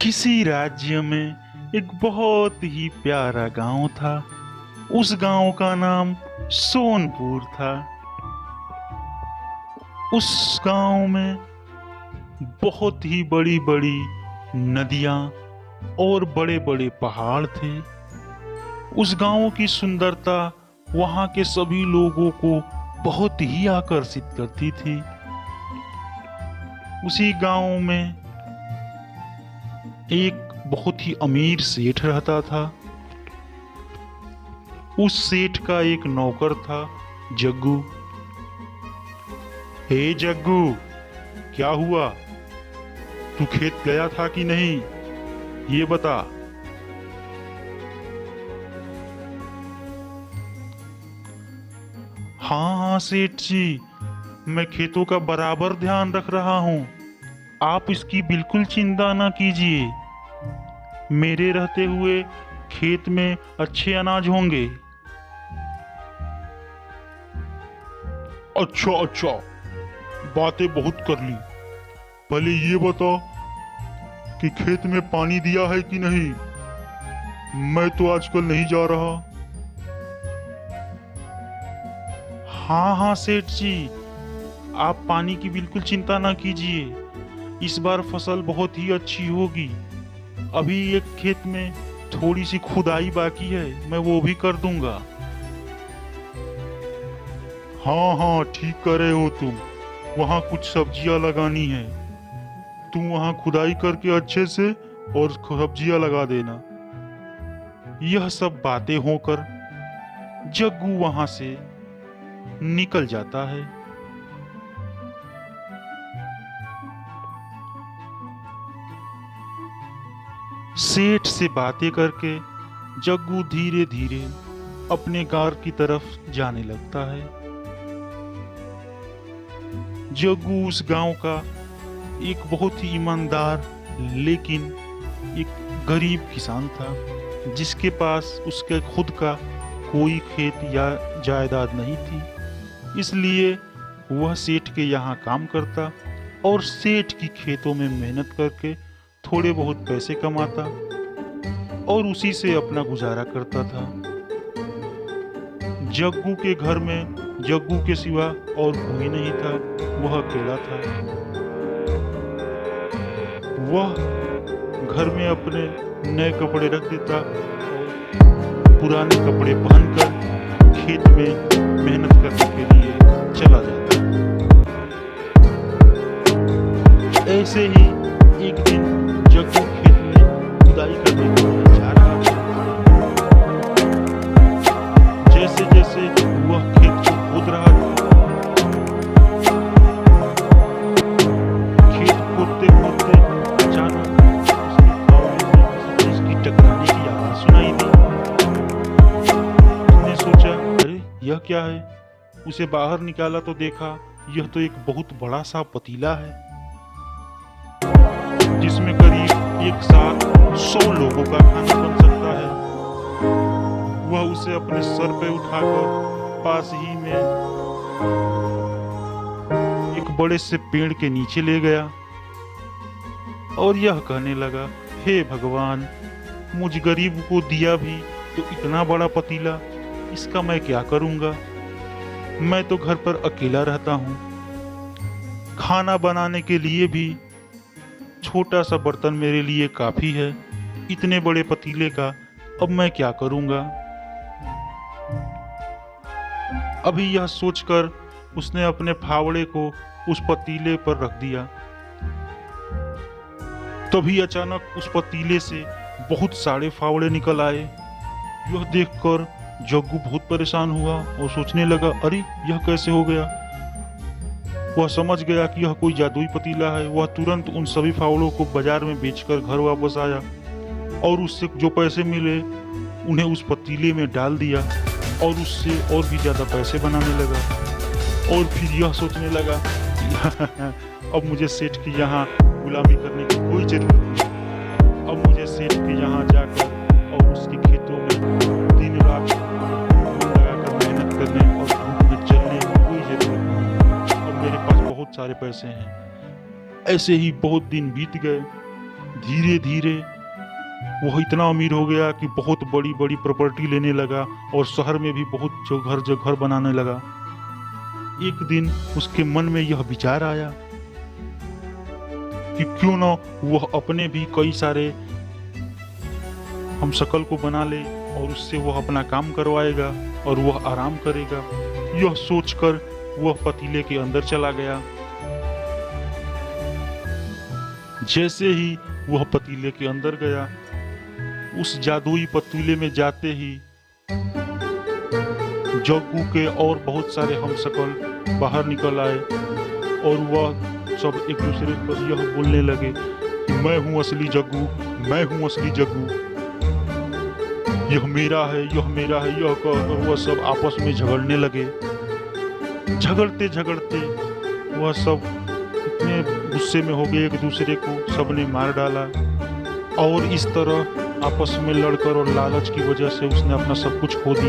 किसी राज्य में एक बहुत ही प्यारा गांव था। उस गांव का नाम सोनपुर था। उस गांव में बहुत ही बड़ी बड़ी नदियां और बड़े बड़े पहाड़ थे। उस गांव की सुंदरता वहां के सभी लोगों को बहुत ही आकर्षित करती थी। उसी गांव में एक बहुत ही अमीर सेठ रहता था। उस सेठ का एक नौकर था, जग्गू। हे जग्गू, क्या हुआ? तू खेत गया था कि नहीं, ये बता। हाँ हाँ सेठ जी, मैं खेतों का बराबर ध्यान रख रहा हूँ। आप इसकी बिल्कुल चिंता ना कीजिए। मेरे रहते हुए खेत में अच्छे अनाज होंगे। अच्छा अच्छा, बातें बहुत कर ली। पहले ये बता कि खेत में पानी दिया है कि नहीं। मैं तो आजकल नहीं जा रहा। हाँ हाँ सेठ जी, आप पानी की बिल्कुल चिंता ना कीजिए। इस बार फसल बहुत ही अच्छी होगी। अभी एक खेत में थोड़ी सी खुदाई बाकी है, मैं वो भी कर दूंगा। हाँ हाँ, ठीक कर रहे हो तुम। वहाँ कुछ सब्जियां लगानी है। तुम वहाँ खुदाई करके अच्छे से और सब्जियां लगा देना। यह सब बातें होकर जग्गू वहां से निकल जाता है। सेठ से बातें करके जग्गू धीरे धीरे अपने गांव की तरफ जाने लगता है। जग्गू उस गांव का एक बहुत ही ईमानदार लेकिन एक गरीब किसान था, जिसके पास उसके खुद का कोई खेत या जायदाद नहीं थी। इसलिए वह सेठ के यहाँ काम करता और सेठ की खेतों में मेहनत करके थोड़े बहुत पैसे कमाता और उसी से अपना गुजारा करता था। जग्गू के घर में जग्गू के सिवा और कोई नहीं था, वह अकेला था। वह घर में अपने नए कपड़े रख देता और पुराने कपड़े पहनकर खेत में मेहनत करने के लिए चला जाता। ऐसे ही एक दिन जग्गू खेत में खुदाई करने के लिए जा रहा था। जैसे जैसे वह खेत को खोद रहा था, खेत खोदते खोदते अचानक उसके फावड़े से किसी चीज की टकराने की आवाज सुनाई दी। उसने सोचा, अरे यह क्या है? उसे बाहर निकाला तो देखा यह तो एक बहुत बड़ा सा पतीला है, जिसमें करीब एक साथ 100 लोगों का खाना बन सकता है। वह उसे अपने सर पे उठाकर पास ही में एक बड़े से पेड़ के नीचे ले गया और यह कहने लगा, हे भगवान, मुझ गरीब को दिया भी तो इतना बड़ा पतीला, इसका मैं क्या करूंगा? मैं तो घर पर अकेला रहता हूँ। खाना बनाने के लिए भी छोटा सा बर्तन मेरे लिए काफी है। इतने बड़े पतीले का अब मैं क्या करूंगा? अभी यह सोचकर उसने अपने फावड़े को उस पतीले पर रख दिया। तभी अचानक उस पतीले से बहुत सारे फावड़े निकल आए। यह देखकर जग्गू बहुत परेशान हुआ और सोचने लगा, अरे यह कैसे हो गया? वह समझ गया कि यह कोई जादुई पतीला है। वह तुरंत उन सभी फावड़ों को बाजार में बेचकर घर वापस आया और उससे जो पैसे मिले उन्हें उस पतीले में डाल दिया और उससे और भी ज्यादा पैसे बनाने लगा। और फिर यह सोचने लगा अब मुझे सेठ के यहाँ गुलामी करने की कोई जरूरत नहीं। अब मुझे सेठ के यहाँ जाकर और उसके खेतों में दिन रात लगाकर मेहनत करने और धूप में चलने की कोई जरूरत नहीं। अब मेरे पास बहुत सारे पैसे हैं। ऐसे ही बहुत दिन बीत गए। धीरे धीरे वह इतना अमीर हो गया कि बहुत बड़ी बड़ी प्रॉपर्टी लेने लगा और शहर में भी बहुत जो घर बनाने लगा। एक दिन उसके मन में यह विचार आया कि क्यों न वह अपने भी कई सारे हमशक्ल को बना ले और उससे वह अपना काम करवाएगा और वह आराम करेगा। यह सोचकर वह पतीले के अंदर चला गया। जैसे ही वह पतीले के अंदर गया, उस जादुई पतीले में जाते ही जग्गू के और बहुत सारे हमशक्ल बाहर निकल आए और वह सब एक दूसरे पर यह बोलने लगे कि मैं हूं असली जग्गू, मैं हूं असली जग्गू, यह मेरा है, यह मेरा है। यह कहकर वह सब आपस में झगड़ने लगे। झगड़ते झगड़ते वह सब इतने गुस्से में हो गए, एक दूसरे को सबने मार डाला और इस तरह आपस में लड़कर और लालच की वजह से उसने अपना सब कुछ खो दिया।